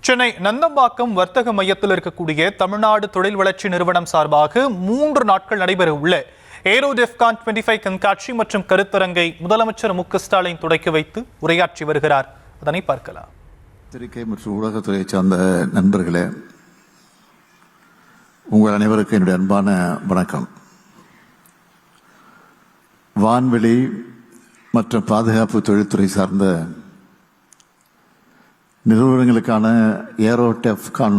சென்னை நந்தம்பாக்கம் வர்த்தக மையத்தில் இருக்கக்கூடிய தமிழ்நாடு தொழில் வளர்ச்சி நிறுவனம் சார்பாக 3 நாட்கள் நடைபெற உள்ள ஏரோ டெஃப்கான் 25 கண்காட்சி மற்றும் கருத்தரங்கை முதலமைச்சர் மு.க.ஸ்டாலின் தொடக்கி வைத்து உரையாற்றி வருகிறார். அதனை பார்க்கலாம். பத்திரிகை மற்றும் ஊடகத்துறையை சார்ந்த நண்பர்களே, உங்கள் அனைவருக்கும் என்னுடைய அன்பான வணக்கம். வான்வெளி மற்றும் பாதுகாப்பு தொழில்துறை சார்ந்த நிறுவனங்களுக்கான ஏரோ டெஃப்கான்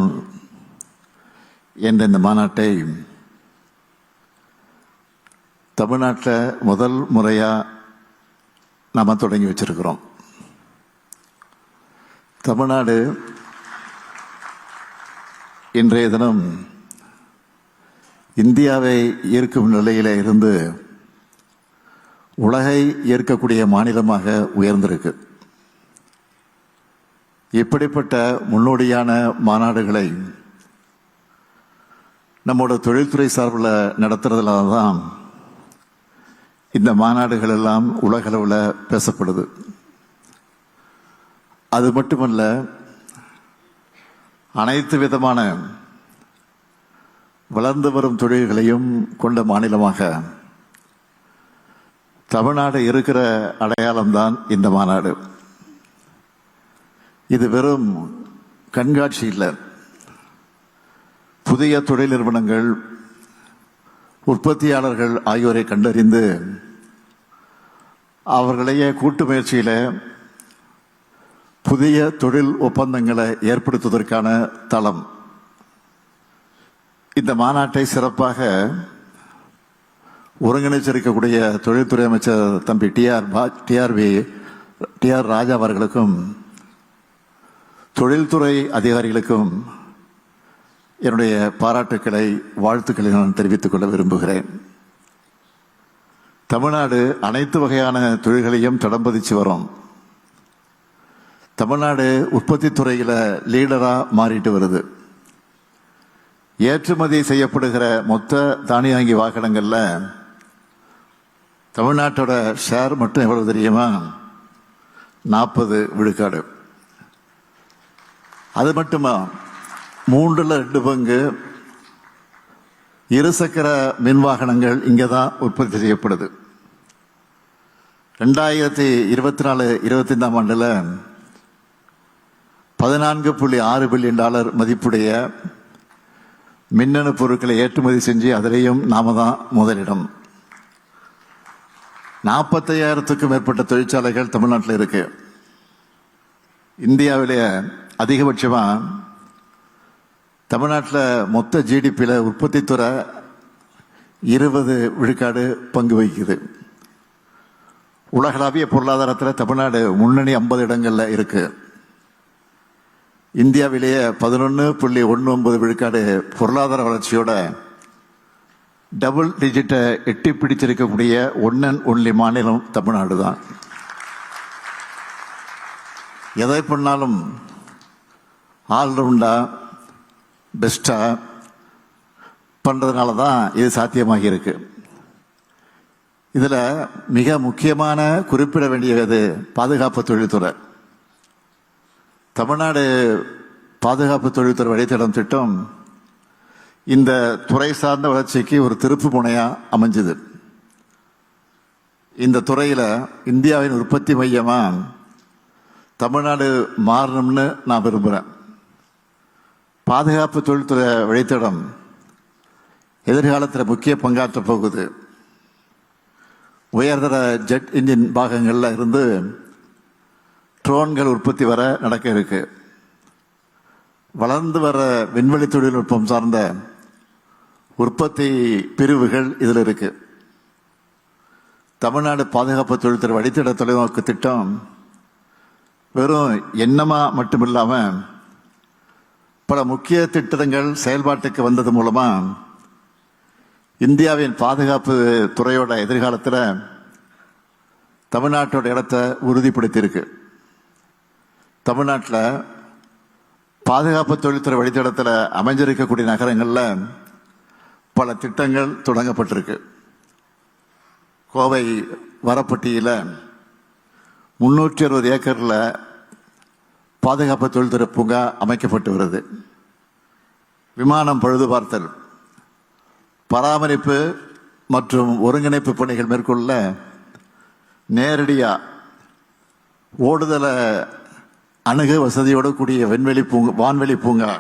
என்ற இந்த மாநாட்டை தமிழ்நாட்டில் முதல் முறையாக நாம் தொடங்கி வச்சிருக்கிறோம். தமிழ்நாடு இன்றைய தினம் இந்தியாவை ஈர்க்கும் நிலையில இருந்து உலகை ஈர்க்கக்கூடிய மாநிலமாக உயர்ந்திருக்கு. இப்படிப்பட்ட முன்னோடியான மாநாடுகளை நம்மோட தொழில்துறை சார்பில் நடத்துறதுனால தான் இந்த மாநாடுகள் எல்லாம் உலகளவில் பேசப்படுது. அது மட்டுமல்ல, அனைத்து விதமான வளர்ந்து வரும் தொழில்களையும் கொண்ட மாநிலமாக தமிழ்நாடு இருக்கிற அடையாளம்தான் இந்த மாநாடு. இது வெறும் கண்காட்சி இல்லை. புதிய தொழில் நிறுவனங்கள், உற்பத்தியாளர்கள் ஆகியோரை கண்டறிந்து அவர்களையே கூட்டு முயற்சியில் புதிய தொழில் ஒப்பந்தங்களை ஏற்படுத்துவதற்கான தளம். இந்த மாநாட்டை சிறப்பாக ஒருங்கிணைச்சிருக்கக்கூடிய தொழில்துறை அமைச்சர் தம்பி டி.ஆர். ராஜா அவர்களுக்கும் தொழில்துறை அதிகாரிகளுக்கும் என்னுடைய பாராட்டுக்களை, வாழ்த்துக்களை நான் தெரிவித்துக் கொள்ள விரும்புகிறேன். தமிழ்நாடு அனைத்து வகையான தொழில்களையும் தடம்பதிச்சு வரும். தமிழ்நாடு உற்பத்தி துறையில் லீடராக மாறிட்டு வருது. ஏற்றுமதி செய்யப்படுகிற மொத்த தானியங்கி வாகனங்களில் தமிழ்நாட்டோட ஷேர் மட்டும் எவ்வளவு தெரியுமா? 40 விழுக்காடு. அது மட்டுமா, 3/2 பங்கு இருசக்கர மின் வாகனங்கள் இங்கே தான் உற்பத்தி செய்யப்படுது. 2024-25 ஆண்டில் $14.6 பில்லியன் மதிப்புடைய மின்னணு பொருட்களை ஏற்றுமதி செஞ்சு அதிலேயும் நாம தான் முதலிடம். 45,000க்கும் மேற்பட்ட தொழிற்சாலைகள் தமிழ்நாட்டில் இருக்கு. இந்தியாவிலேயே அதிகபட்சமாக தமிழ்நாட்டில் மொத்த ஜிடிபியில் உற்பத்தி துறை 20 விழுக்காடு பங்கு வகிக்குது. உலகளாவிய பொருளாதாரத்தில் தமிழ்நாடு முன்னணி 50 இடங்களில் இருக்கு. இந்தியாவிலேயே 11.19 விழுக்காடு பொருளாதார வளர்ச்சியோட டபுள் டிஜிட்டை எட்டி பிடிச்சிருக்கக்கூடிய ஒன் அண்ட் ஒன்லி மாநிலம் தமிழ்நாடு தான். எதை பண்ணாலும் ஆல்ரவுண்டா பெஸ்டா பண்றதுனால தான் இது சாத்தியமாகி இருக்கு. இதுல மிக முக்கியமான குறிப்பிட வேண்டியது பாதுகாப்பு தொழில்துறை. தமிழ்நாடு பாதுகாப்பு தொழில்துறை வழித்தடம் திட்டம் இந்த துறை சார்ந்த வளர்ச்சிக்கு ஒரு திருப்பு முனையா அமைஞ்சது. இந்த துறையில இந்தியாவின் உற்பத்தி மையமா தமிழ்நாடு மாறணும்னு நான் விரும்புகிறேன். பாதுகாப்பு தொழில்துறை வழித்தடம் எதிர்காலத்தில் முக்கிய பங்காற்ற போகுது. உயர்தர ஜெட் இன்ஜின் பாகங்கள்ல இருந்து ட்ரோன்கள் உற்பத்தி வர நடக்க இருக்கு. வளர்ந்து வர விண்வெளி தொழில்நுட்பம் சார்ந்த உற்பத்தி பிரிவுகள் இதில் இருக்கு. தமிழ்நாடு பாதுகாப்பு தொழில்துறை வழித்தட தொலைநோக்கு திட்டம் வெறும் எண்ணமா மட்டுமில்லாம பல முக்கிய திட்டங்கள் செயல்பாட்டுக்கு வந்தது மூலமா இந்தியாவின் பாதுகாப்பு துறையோட எதிர்காலத்தில் தமிழ்நாட்டோட இடத்தை உறுதிப்படுத்தியிருக்கு. தமிழ்நாட்டில் பாதுகாப்பு தொழில்துறை வழித்தடத்தில் அமைஞ்சிருக்கக்கூடிய நகரங்களில் பல திட்டங்கள் தொடங்கப்பட்டிருக்கு. கோவை வரப்பட்டியில் 360 ஏக்கரில் பாதுகாப்பு தொழில்துறை பூங்கா அமைக்கப்பட்டு வருது. விமானம் பழுது பார்த்தல், பராமரிப்பு மற்றும் ஒருங்கிணைப்பு பணிகள் மேற்கொள்ள நேரடியாக ஓடுதல அணுக வசதியோடு கூடிய வான்வெளி பூங்கா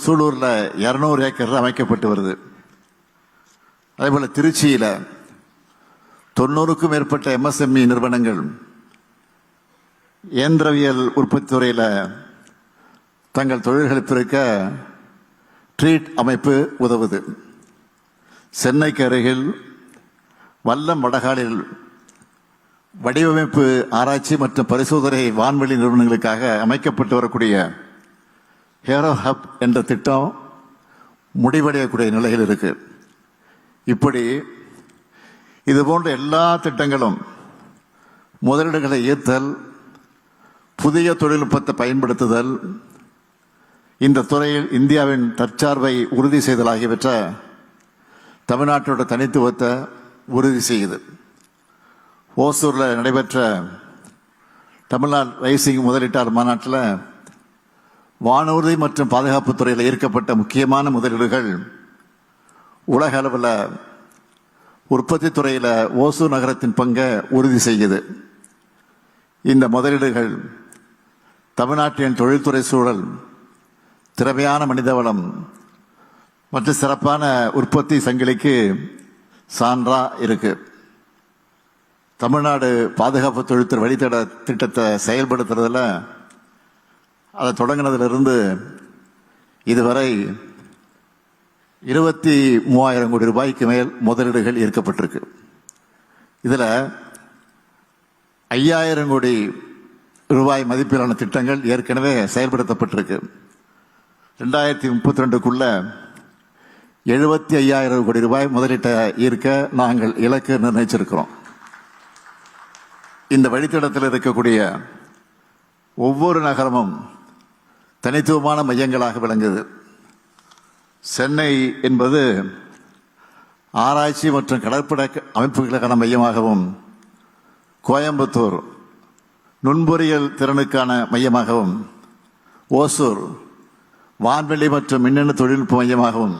சூலூரில் 200 ஏக்கர் அமைக்கப்பட்டு வருது. அதேபோல் திருச்சியில் 90க்கும் மேற்பட்ட MSME நிறுவனங்கள் இயந்திரவியல் உற்பத்தி துறையில் தங்கள் தொழில்களை பெருக்க ட்ரீட் அமைப்பு உதவுது. சென்னைக்கு அருகில் வல்லம் வடகாலில் வடிவமைப்பு ஆராய்ச்சி மற்றும் பரிசோதனை வான்வெளி நிறுவனங்களுக்காக அமைக்கப்பட்டு வரக்கூடிய ஹேரோ ஹப் என்ற திட்டம் முடிவடையக்கூடிய நிலையில் இருக்கு. இப்படி இது போன்ற எல்லா திட்டங்களும் முதலீடுகளை ஈர்த்தல், புதிய தொழில்நுட்பத்தை பயன்படுத்துதல், இந்த துறையில் இந்தியாவின் தற்சார்பை உறுதி செய்தல் ஆகியவற்றை தமிழ்நாட்டோட தனித்துவத்தை உறுதி செய்யுது. ஓசூரில் நடைபெற்ற தமிழ்நாடு ரைசிங் முதலீட்டாளர் மாநாட்டில் வானூர்தி மற்றும் பாதுகாப்பு துறையில் ஈர்க்கப்பட்ட முக்கியமான முதலீடுகள் உலக அளவில் உற்பத்தி துறையில் ஓசூர் நகரத்தின் பங்கை உறுதி செய்யுது. இந்த முதலீடுகள் தமிழ்நாட்டின் தொழில்துறை சூழல், திறமையான மனிதவளம் மற்றும் சிறப்பான உற்பத்தி சங்கிலிக்கு சான்றா இருக்கு. தமிழ்நாடு பாதுகாப்பு தொழில்துறை வழித்தட திட்டத்தை செயல்படுத்துறதுல அதை தொடங்கினதிலிருந்து இதுவரை 23,000 கோடி ரூபாய்க்கு மேல் முதலீடுகள் ஈர்க்கப்பட்டிருக்கு. இதில் 5,000 கோடி ரூபாய் மதிப்பிலான திட்டங்கள் ஏற்கனவே செயல்படுத்தப்பட்டிருக்கு. 2032க்குள்ள 75,000 கோடி ரூபாய் முதலீட்டை ஈர்க்க நாங்கள் இலக்கு நிர்ணயிச்சிருக்கிறோம். இந்த வழித்தடத்தில் இருக்கக்கூடிய ஒவ்வொரு நகரமும் தனித்துவமான மையங்களாக விளங்குது. சென்னை என்பது ஆராய்ச்சி மற்றும் கடற்படை அமைப்புகளுக்கான மையமாகவும், கோயம்புத்தூர் நுண்பொறியியல் திறனுக்கான மையமாகவும், ஓசூர் வான்வெளி மற்றும் மின்னணு தொழில்நுட்ப மையமாகவும்,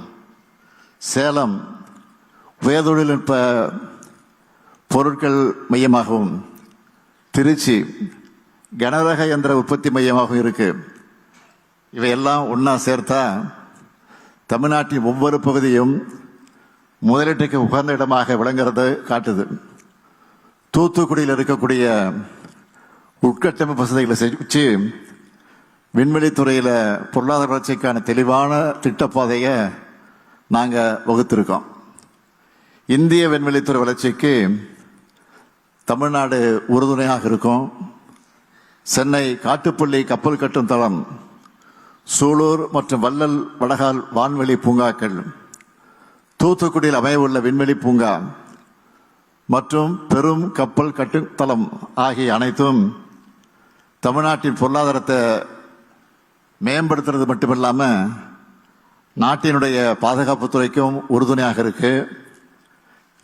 சேலம் உயர் தொழில்நுட்ப பொருட்கள் மையமாகவும், திருச்சி கனரக இயந்திர உற்பத்தி மையமாகவும் இருக்கு. இவையெல்லாம் ஒன்றா சேர்த்தா தமிழ்நாட்டின் ஒவ்வொரு பகுதியும் முதலீட்டுக்கு உகந்த இடமாக விளங்குறதை காட்டுது. தூத்துக்குடியில் இருக்கக்கூடிய உட்கட்டமைப்பு வசதிகளை செஞ்சு விண்வெளித்துறையில் பொருளாதார வளர்ச்சிக்கான தெளிவான திட்டப்பாதையை நாங்கள் வகுத்திருக்கோம். இந்திய விண்வெளித்துறை வளர்ச்சிக்கு தமிழ்நாடு உறுதுணையாக இருக்கும். சென்னை காட்டுப்பள்ளி கப்பல் கட்டும் தளம், சூலூர் மற்றும் வள்ளல் வடகால் வான்வெளி பூங்காக்கள், தூத்துக்குடியில் அமையவுள்ள விண்வெளி பூங்கா மற்றும் பெரும் கப்பல் கட்டும் தளம் ஆகிய அனைத்தும் தமிழ்நாட்டின் பொருளாதாரத்தை மேம்படுத்துறது மட்டுமில்லாமல் நாட்டினுடைய பாதுகாப்பு துறைக்கும் உறுதுணையாக இருக்கு.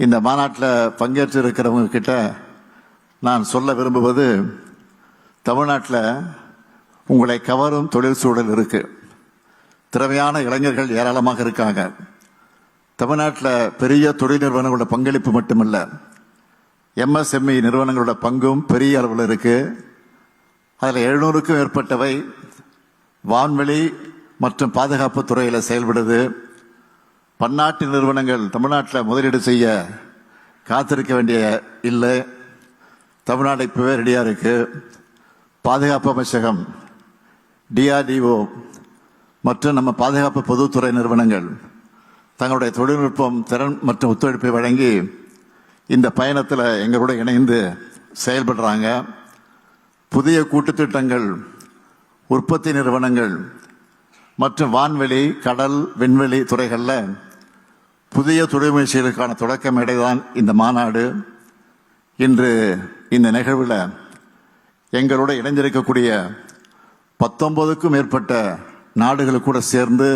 இந்த மாநாட்டில் பங்கேற்று இருக்கிறவங்க கிட்ட நான் சொல்ல விரும்புவது, தமிழ்நாட்டில் உங்களை கவரும் தொழில் சூழல் இருக்கு. திறமையான இளைஞர்கள் ஏராளமாக இருக்காங்க. தமிழ்நாட்டில் பெரிய தொழில் நிறுவனங்களோட பங்களிப்பு மட்டுமல்ல, MSME நிறுவனங்களோட பங்கும் பெரிய அளவில் இருக்கு. அதில் 700க்கும் மேற்பட்டவை வான்வெளி மற்றும் பாதுகாப்பு துறையில் செயல்படுது. பன்னாட்டு நிறுவனங்கள் தமிழ்நாட்டில் முதலீடு செய்ய காத்திருக்க வேண்டிய இல்லை. தமிழ்நாடு இப்பவே ரெடியாக இருக்கு. பாதுகாப்பு அமைச்சகம், DRDO மற்றும் நம்ம பாதுகாப்பு பொதுத்துறை நிறுவனங்கள் தங்களுடைய தொழில்நுட்பம், திறன் மற்றும் ஒத்துழைப்பை வழங்கி இந்த பயணத்தில் எங்களோட இணைந்து செயல்படுறாங்க. புதிய கூட்டுத்திட்டங்கள், உற்பத்தி நிறுவனங்கள் மற்றும் வான்வெளி, கடல், விண்வெளி துறைகளில் புதிய தொழில் முயற்சிகளுக்கான தொடக்க மேடைதான் இந்த மாநாடு. இன்று இந்த நிகழ்வில் எங்களோட இணைந்திருக்கக்கூடிய 19க்கும் மேற்பட்ட நாடுகள் கூட சேர்ந்து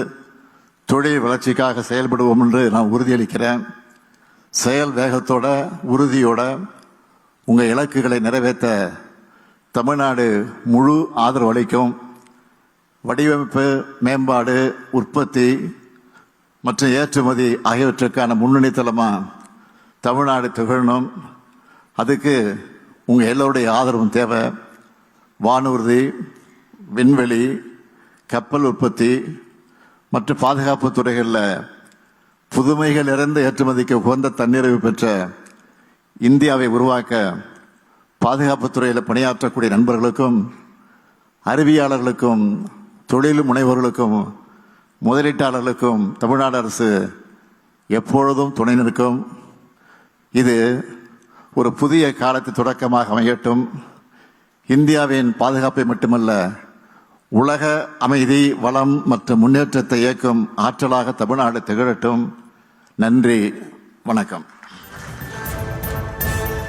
தொழில் வளர்ச்சிக்காக செயல்படுவோம் என்று நான் உறுதியளிக்கிறேன். செயல் வேகத்தோட, உறுதியோட உங்கள் இலக்குகளை நிறைவேற்ற தமிழ்நாடு முழு ஆதரவு அளிக்கும். வடிவமைப்பு, மேம்பாடு, உற்பத்தி மற்றும் ஏற்றுமதி ஆகியவற்றுக்கான முன்னணி தளமாக தமிழ்நாடு திகழணும். அதுக்கு உங்கள் எல்லோருடைய ஆதரவும் தேவை. வானூர்தி, விண்வெளி, கப்பல் உற்பத்தி மற்றும் பாதுகாப்பு துறைகளில் புதுமைகள் நிறைந்த ஏற்றுமதிக்கு உகந்த தன்னிறைவு பெற்ற இந்தியாவை உருவாக்க பாதுகாப்பு துறையில் பணியாற்றக்கூடிய நண்பர்களுக்கும், அறிவியலாளர்களுக்கும், தொழில் முனைவோர்களுக்கும், முதலீட்டாளர்களுக்கும் தமிழ்நாடு அரசு எப்பொழுதும் துணை நிற்கும். இது ஒரு புதிய காலத்து தொடக்கமாக அமையட்டும். இந்தியாவின் பாதுகாப்பை மட்டுமல்ல, உலக அமைதி, வளம் மற்றும் முன்னேற்றத்தை இயக்கும் ஆற்றலாக தமிழ்நாடு திகழட்டும். நன்றி, வணக்கம்.